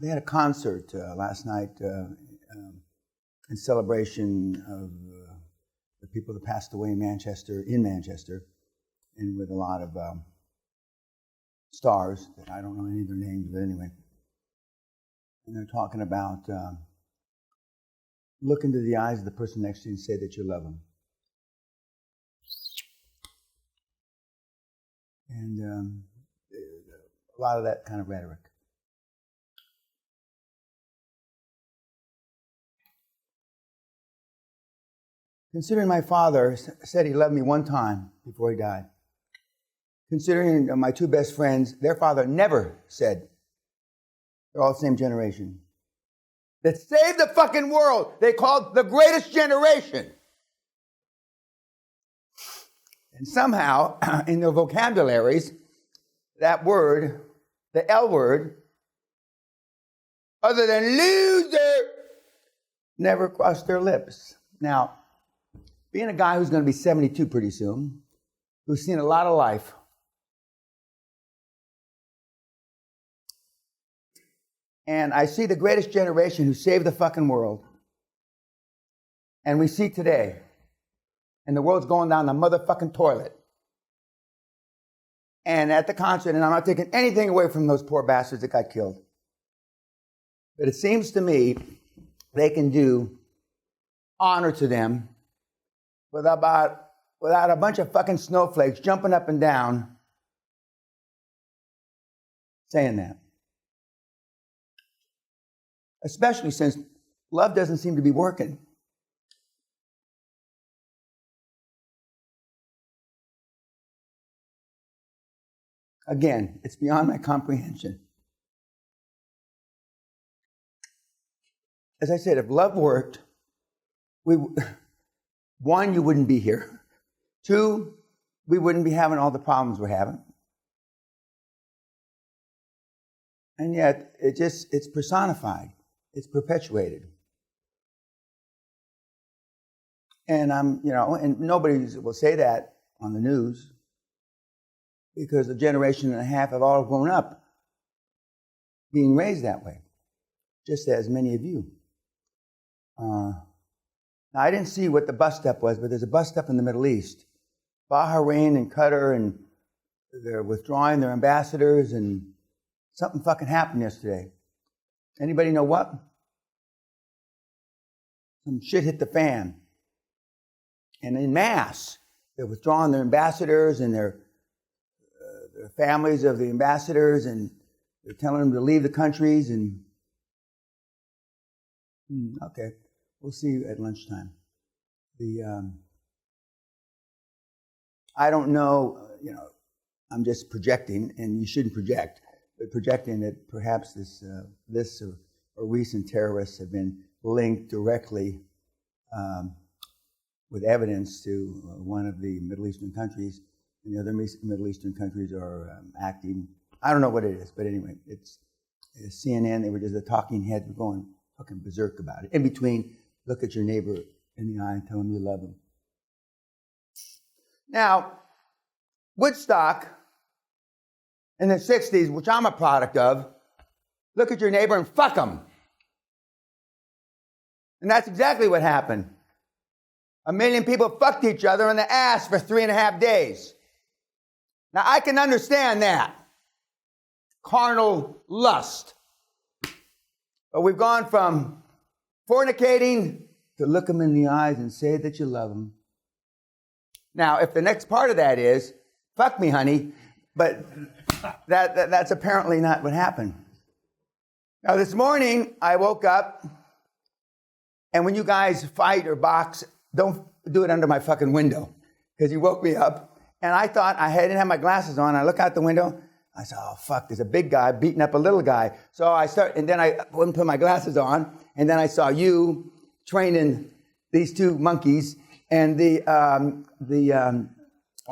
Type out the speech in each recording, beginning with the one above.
They had a concert last night in celebration of the people that passed away in Manchester, and with a lot of stars that I don't know any of their names, but anyway. And they're talking about look into the eyes of the person next to you and say that you love them. And a lot of that kind of rhetoric. Considering my father said he loved me one time before he died. Considering my two best friends, their father never said, they're all the same generation, that saved the fucking world. They called the greatest generation. And somehow, in their vocabularies, that word, the L word, other than loser, never crossed their lips. Now, being a guy who's going to be 72 pretty soon, who's seen a lot of life, and I see the greatest generation who saved the fucking world, and we see today, and the world's going down the motherfucking toilet. And at the concert, and I'm not taking anything away from those poor bastards that got killed, but it seems to me they can do honor to them without a bunch of fucking snowflakes jumping up and down saying that. Especially since love doesn't seem to be working. Again, it's beyond my comprehension. As I said, if love worked, one, you wouldn't be here. Two, we wouldn't be having all the problems we're having. And yet, it's personified. It's perpetuated. And and nobody will say that on the news because a generation and a half have all grown up being raised that way, just as many of you. Now, I didn't see what the bus stop was, but there's a bus stop in the Middle East. Bahrain and Qatar, and they're withdrawing their ambassadors, and something fucking happened yesterday. Anybody know what? Some shit hit the fan. And en masse, they're withdrawing their ambassadors and their families of the ambassadors, and they're telling them to leave the countries. And okay, we'll see you at lunchtime. I don't know, I'm just projecting, and you shouldn't project, but projecting that perhaps this or recent terrorists have been linked directly with evidence to one of the Middle Eastern countries, and the other Middle Eastern countries are acting. I don't know what it is, but anyway, it's CNN. They were just the talking heads were going fucking berserk about it. In between, look at your neighbor in the eye and tell him you love him. Now, Woodstock in the 60s, which I'm a product of, look at your neighbor and fuck him. And that's exactly what happened. 1 million people fucked each other in the ass for 3.5 days. Now, I can understand that. Carnal lust. But we've gone from fornicating to look them in the eyes and say that you love them. Now, if the next part of that is, fuck me, honey, but that's apparently not what happened. Now, this morning, I woke up, and when you guys fight or box, don't do it under my fucking window, because you woke me up, and I thought didn't have my glasses on. I look out the window, I said, oh, fuck, there's a big guy beating up a little guy. So and then I wouldn't put my glasses on, and then I saw you training these two monkeys, and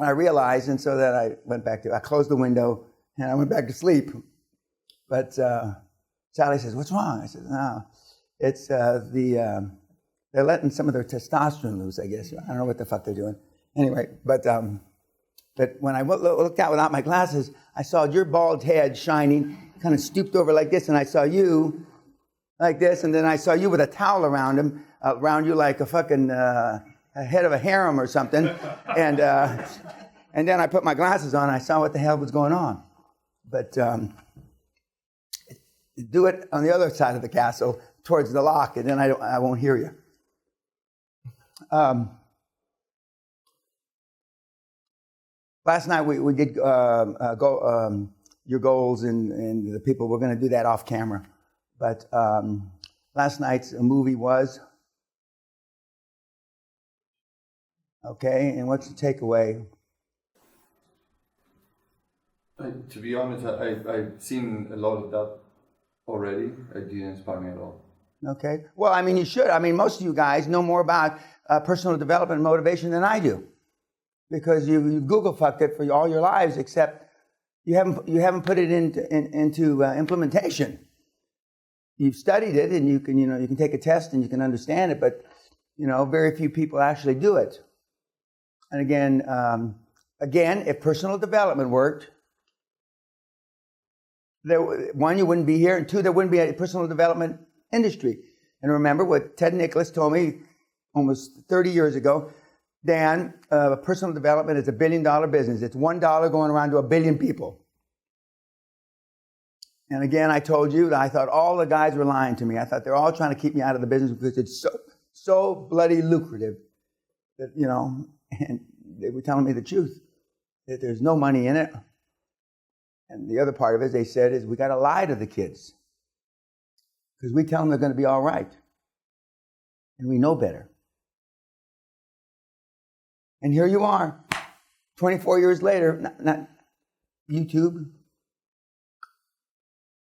I realized, and so that I closed the window, and I went back to sleep. But Sally says, what's wrong? I said, no, it's they're letting some of their testosterone loose, I guess. I don't know what the fuck they're doing. Anyway, but when I looked out without my glasses, I saw your bald head shining, kind of stooped over like this, and I saw you like this, and then I saw you with a towel around you like a fucking head of a harem or something, and then I put my glasses on, and I saw what the hell was going on. But do it on the other side of the castle, towards the lock, and then I won't hear you. Last night we did your goals and the people. We're going to do that off camera. But last night's movie was okay. And what's the takeaway? To be honest, I've seen a lot of that already. It didn't inspire me at all. Okay. Well, I mean, you should. I mean, most of you guys know more about personal development and motivation than I do, because you Google fucked it for all your lives, except you haven't put it into implementation. You've studied it, and you can take a test and you can understand it, but very few people actually do it. And again, if personal development worked, one, you wouldn't be here, and two, there wouldn't be a personal development industry. And remember what Ted Nicholas told me almost 30 years ago: Dan, personal development is $1 billion business. It's $1 going around to 1 billion people. And again, I told you that I thought all the guys were lying to me. I thought they're all trying to keep me out of the business because it's so bloody lucrative that, and they were telling me the truth, that there's no money in it. And the other part of it, they said, is we got to lie to the kids, because we tell them they're going to be all right. And we know better. And here you are, 24 years later, not YouTube.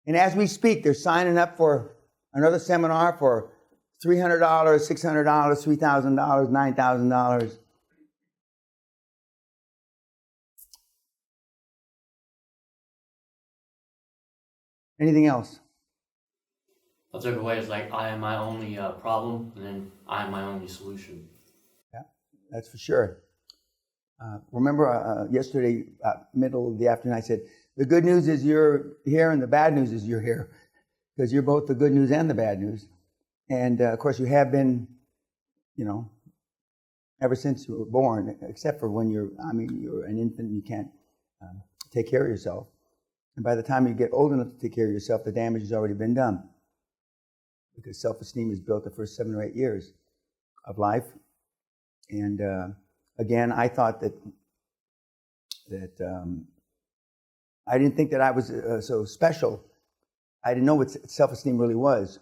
And as we speak, they're signing up for another seminar for $300, $600, $3,000, $9,000. Anything else? I took away is like, I am my only problem, and then I am my only solution. Yeah, that's for sure. Remember yesterday, middle of the afternoon, I said, the good news is you're here, and the bad news is you're here, because you're both the good news and the bad news. And of course, you have been, ever since you were born, except for when you're an infant, you can't take care of yourself. And by the time you get old enough to take care of yourself, the damage has already been done, because self-esteem is built the first 7 or 8 years of life. And again, I thought that I didn't think that I was so special. I didn't know what self-esteem really was.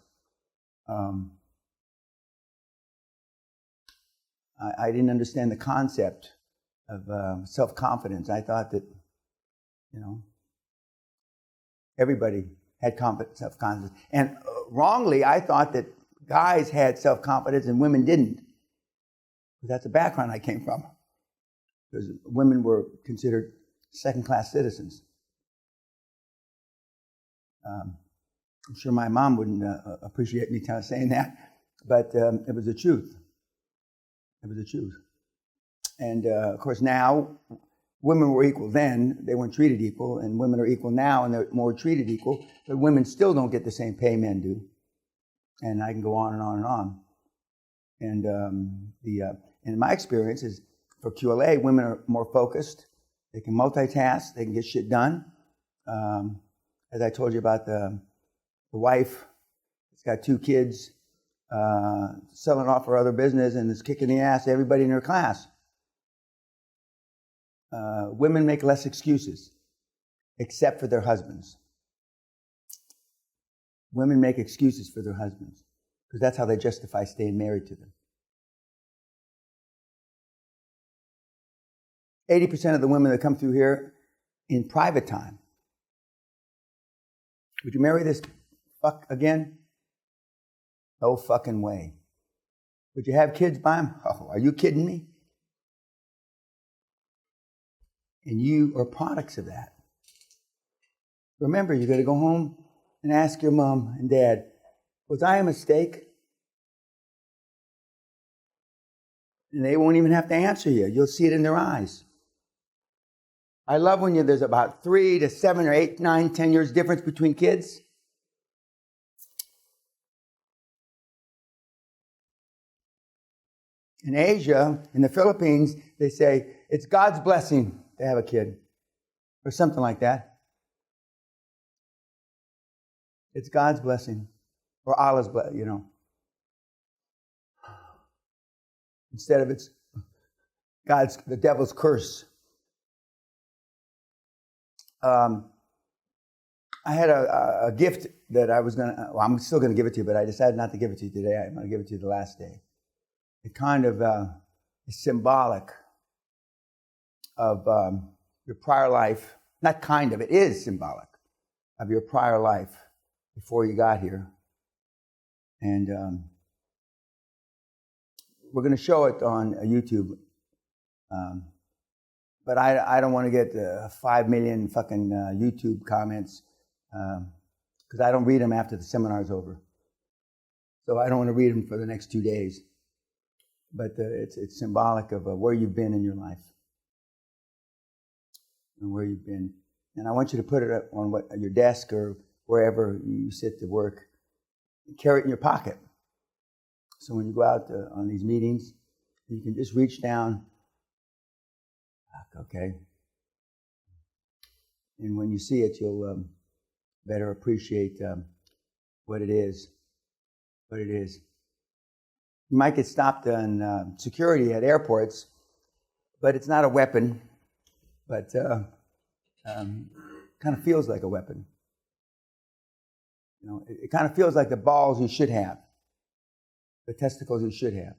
I didn't understand the concept of self-confidence. I thought that, everybody had self-confidence. And wrongly, I thought that guys had self-confidence and women didn't. That's the background I came from, because women were considered second-class citizens. I'm sure my mom wouldn't appreciate me saying that, but it was the truth. It was the truth. And of course now, women were equal then. They weren't treated equal, and women are equal now, and they're more treated equal. But women still don't get the same pay men do. And I can go on and on and on. And in my experience is, for QLA, women are more focused. They can multitask. They can get shit done. As I told you about the wife, it's got 2 kids, selling off her other business, and is kicking the ass to everybody in her class. Women make less excuses, except for their husbands. Women make excuses for their husbands, because that's how they justify staying married to them. 80% of the women that come through here in private time, would you marry this fuck again? No fucking way. Would you have kids by him? Oh, are you kidding me? And you are products of that. Remember, you got to go home and ask your mom and dad, was I a mistake? And they won't even have to answer you. You'll see it in their eyes. I love when there's about 3 to 7 or 8, 9, 10 years difference between kids. In Asia, in the Philippines, they say it's God's blessing to have a kid, or something like that. It's God's blessing, or Allah's blessing, you know. Instead of it's the devil's curse. I had a gift that I was I'm still going to give it to you, but I decided not to give it to you today. I'm going to give it to you the last day. It kind of is symbolic of your prior life. Not kind of, it is symbolic of your prior life before you got here. And we're going to show it on YouTube. But I don't want to get 5 million fucking YouTube comments because I don't read them after the seminar's over. So I don't want to read them for the next 2 days. But it's symbolic of where you've been in your life and where you've been. And I want you to put it on your desk or wherever you sit to work. Carry it in your pocket. So when you go out on these meetings, you can just reach down. Okay. And when you see it, you'll better appreciate what it is. What it is. You might get stopped on security at airports, but it's not a weapon. But kind of feels like a weapon. You know, it kind of feels like the balls you should have, the testicles you should have.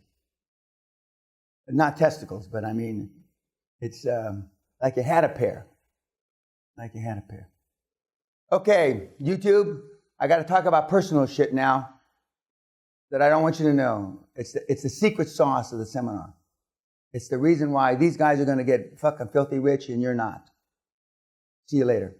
Not testicles, but I mean, it's like you had a pair. Like you had a pair. Okay, YouTube, I got to talk about personal shit now that I don't want you to know. It's the secret sauce of the seminar. It's the reason why these guys are going to get fucking filthy rich and you're not. See you later.